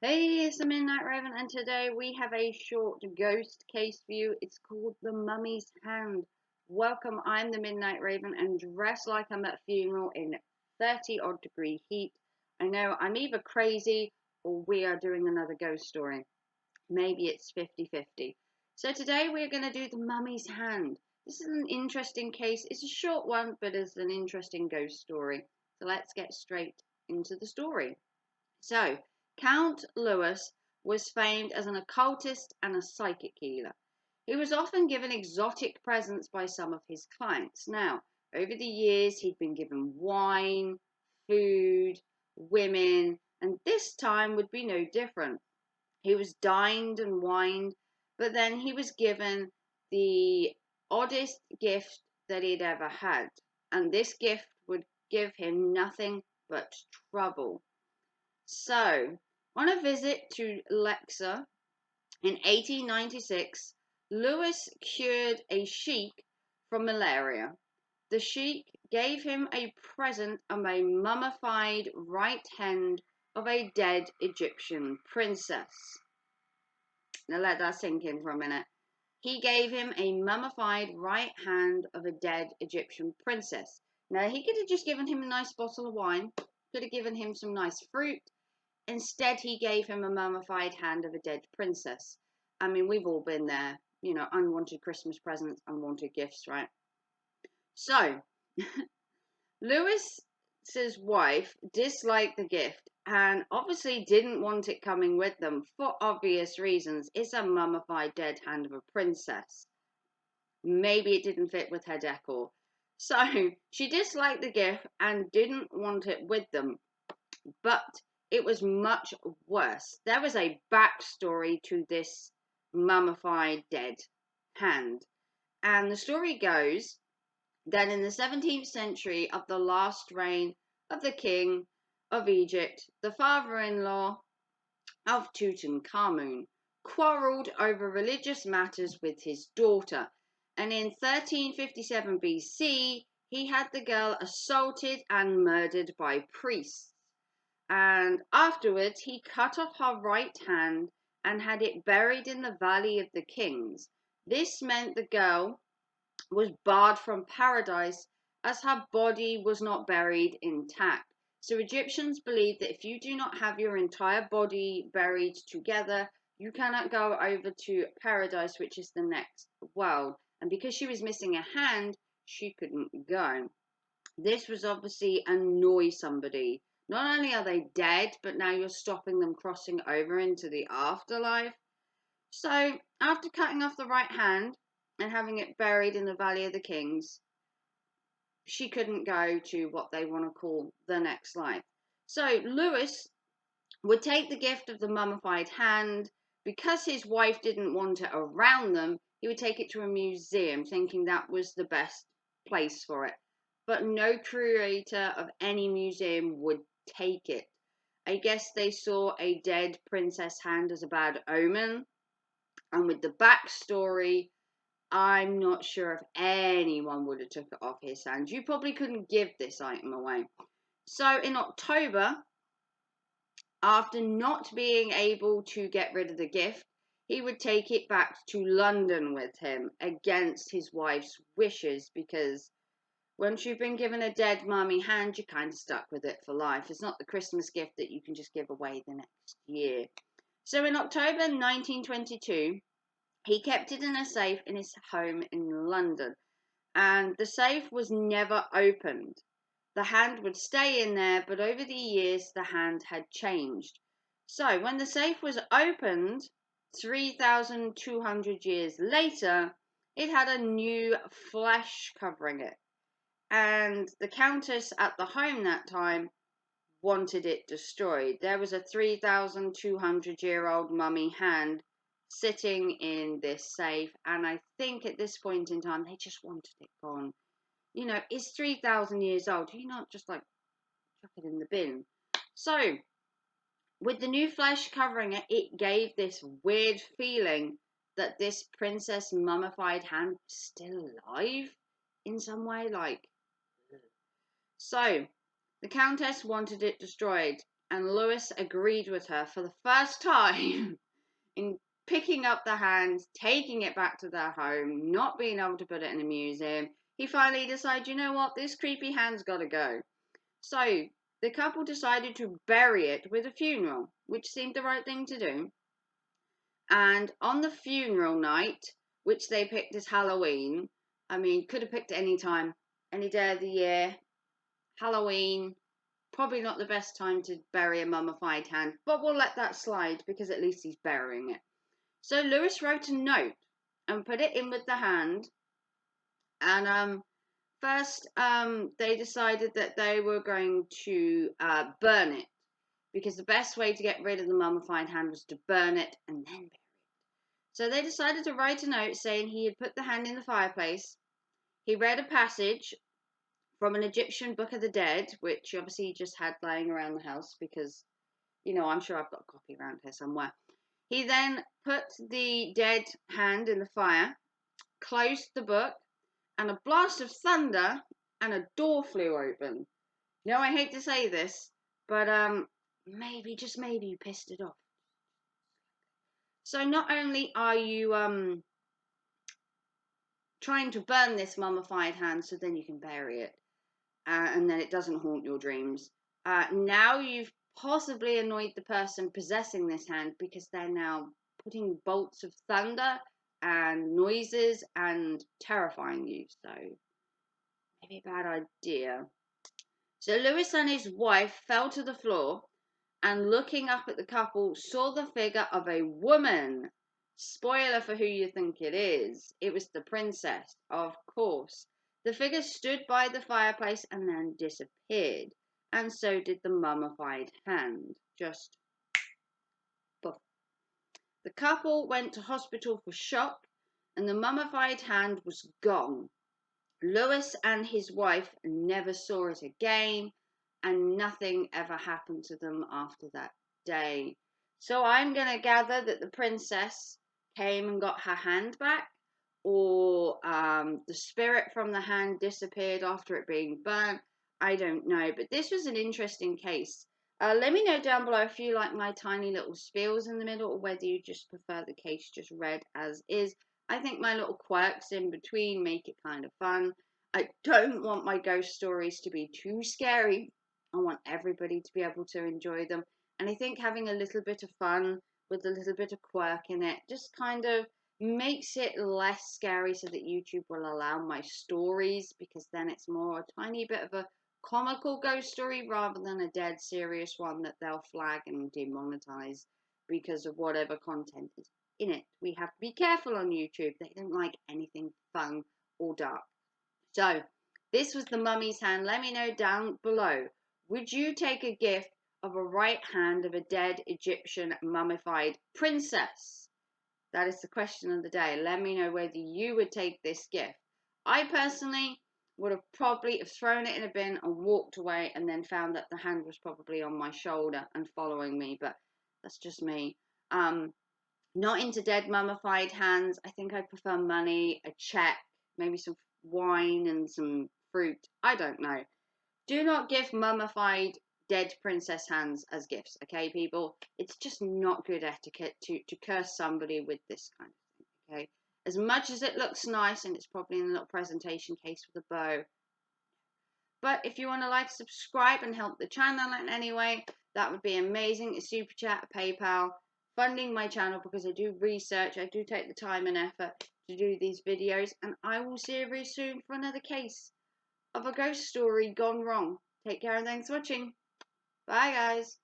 Hey, it's the Midnight Raven, and today we have a short ghost case view. It's called The Mummy's Hand. Welcome, I'm the Midnight Raven, and dressed like I'm at a funeral in 30 odd degree heat. I know I'm either crazy or we are doing another ghost story. Maybe it's 50-50. So today we're going to do The Mummy's Hand. This is an interesting case. It's a short one, but it's an interesting ghost story. So let's get straight into the story. So, Count Louis was famed as an occultist and a psychic healer. He was often given exotic presents by some of his clients. Now, over the years, he'd been given wine, food, women, and this time would be no different. He was dined and wined, but then he was given the oddest gift that he'd ever had. And this gift would give him nothing but trouble. So, on a visit to Lexa in 1896, Louis cured a sheik from malaria. The sheik gave him a present of a mummified right hand of a dead Egyptian princess. Now let that sink in for a minute. He gave him a mummified right hand of a dead Egyptian princess. Now he could have just given him a nice bottle of wine, could have given him some nice fruit. Instead, he gave him a mummified hand of a dead princess. I mean, we've all been there. You know, unwanted Christmas presents, unwanted gifts, right? So, Louis's wife disliked the gift and obviously didn't want it coming with them for obvious reasons. It's a mummified dead hand of a princess. Maybe it didn't fit with her decor. So, she disliked the gift and didn't want it with them. But it was much worse. There was a backstory to this mummified dead hand. And the story goes that in the 17th century of the last reign of the king of Egypt, the father-in-law of Tutankhamun quarrelled over religious matters with his daughter. And in 1357 BC, he had the girl assaulted and murdered by priests. And afterwards he cut off her right hand and had it buried in the Valley of the Kings. This meant the girl was barred from paradise as her body was not buried intact. So Egyptians believed that if you do not have your entire body buried together, you cannot go over to paradise, which is the next world. And because she was missing a hand, she couldn't go. This was obviously annoy somebody. Not only are they dead, but now you're stopping them crossing over into the afterlife. So, after cutting off the right hand and having it buried in the Valley of the Kings, she couldn't go to what they want to call the next life. So, Louis would take the gift of the mummified hand. Because his wife didn't want it around them, he would take it to a museum, thinking that was the best place for it. But no curator of any museum would take it. I guess they saw a dead princess hand as a bad omen. And with the backstory, I'm not sure if anyone would have took it off his hand. You probably couldn't give this item away. So in October, after not being able to get rid of the gift, he would take it back to London with him against his wife's wishes, because once you've been given a dead mummy hand, you're kind of stuck with it for life. It's not the Christmas gift that you can just give away the next year. So in October 1922, he kept it in a safe in his home in London. And the safe was never opened. The hand would stay in there, but over the years, the hand had changed. So when the safe was opened 3,200 years later, it had a new flesh covering it. And the Countess at the home that time wanted it destroyed. There was a 3,200-year-old mummy hand sitting in this safe, and I think at this point in time, they just wanted it gone. You know, it's 3,000 years old. You not just like chuck it in the bin. So, with the new flesh covering it, it gave this weird feeling that this princess mummified hand was still alive in some way. So, the Countess wanted it destroyed, and Lewis agreed with her for the first time in picking up the hand, taking it back to their home, not being able to put it in a museum. He finally decided, you know what, this creepy hand's got to go. So the couple decided to bury it with a funeral, which seemed the right thing to do. And on the funeral night, which they picked as Halloween, I mean, could have picked any time, any day of the year. Halloween, probably not the best time to bury a mummified hand, but we'll let that slide because at least he's burying it. So Lewis wrote a note and put it in with the hand. And first, they decided that they were going to burn it because the best way to get rid of the mummified hand was to burn it and then bury it. So they decided to write a note saying he had put the hand in the fireplace. He read a passage from an Egyptian Book of the Dead, which obviously he just had lying around the house because, you know, I'm sure I've got a copy around here somewhere. He then put the dead hand in the fire, closed the book, and a blast of thunder and a door flew open. Now, I hate to say this, but maybe, just maybe, you pissed it off. So not only are you trying to burn this mummified hand so then you can bury it, and then it doesn't haunt your dreams, now you've possibly annoyed the person possessing this hand because they're now putting bolts of thunder and noises and terrifying you. So maybe a bad idea. So Lewis and his wife fell to the floor and, looking up at the couple, saw the figure of a woman. Spoiler for who you think it is. It was the princess, of course. The figure stood by the fireplace and then disappeared, and so did the mummified hand. Just poof. The couple went to hospital for shock, and the mummified hand was gone. Lewis and his wife never saw it again, and nothing ever happened to them after that day. So I'm going to gather that the princess came and got her hand back, or the spirit from the hand disappeared after it being burnt. I don't know, but this was an interesting case. Let me know down below if you like my tiny little spiels in the middle, or whether you just prefer the case just read as is. I think my little quirks in between make it kind of fun. I don't want my ghost stories to be too scary. I want everybody to be able to enjoy them. And I think having a little bit of fun with a little bit of quirk in it just kind of makes it less scary, so that YouTube will allow my stories, because then it's more a tiny bit of a comical ghost story rather than a dead serious one that they'll flag and demonetize because of whatever content is in it. We have to be careful on YouTube. They don't like anything fun or dark. So this was the mummy's hand. Let me know down below. Would you take a gift of a right hand of a dead Egyptian mummified princess? That is the question of the day. Let me know whether you would take this gift. I personally would have probably thrown it in a bin and walked away, and then found that the hand was probably on my shoulder and following me, but that's just me. Not into dead mummified hands. I think I prefer money, a check, maybe some wine and some fruit. I don't know. Do not give mummified dead princess hands as gifts, okay, people? It's just not good etiquette to curse somebody with this kind of thing, okay? As much as it looks nice, and it's probably in a little presentation case with a bow. But if you want to like, subscribe, and help the channel in any way, that would be amazing. A super chat, a PayPal, funding my channel, because I do research, I do take the time and effort to do these videos, and I will see you very soon for another case of a ghost story gone wrong. Take care and thanks for watching. Bye guys.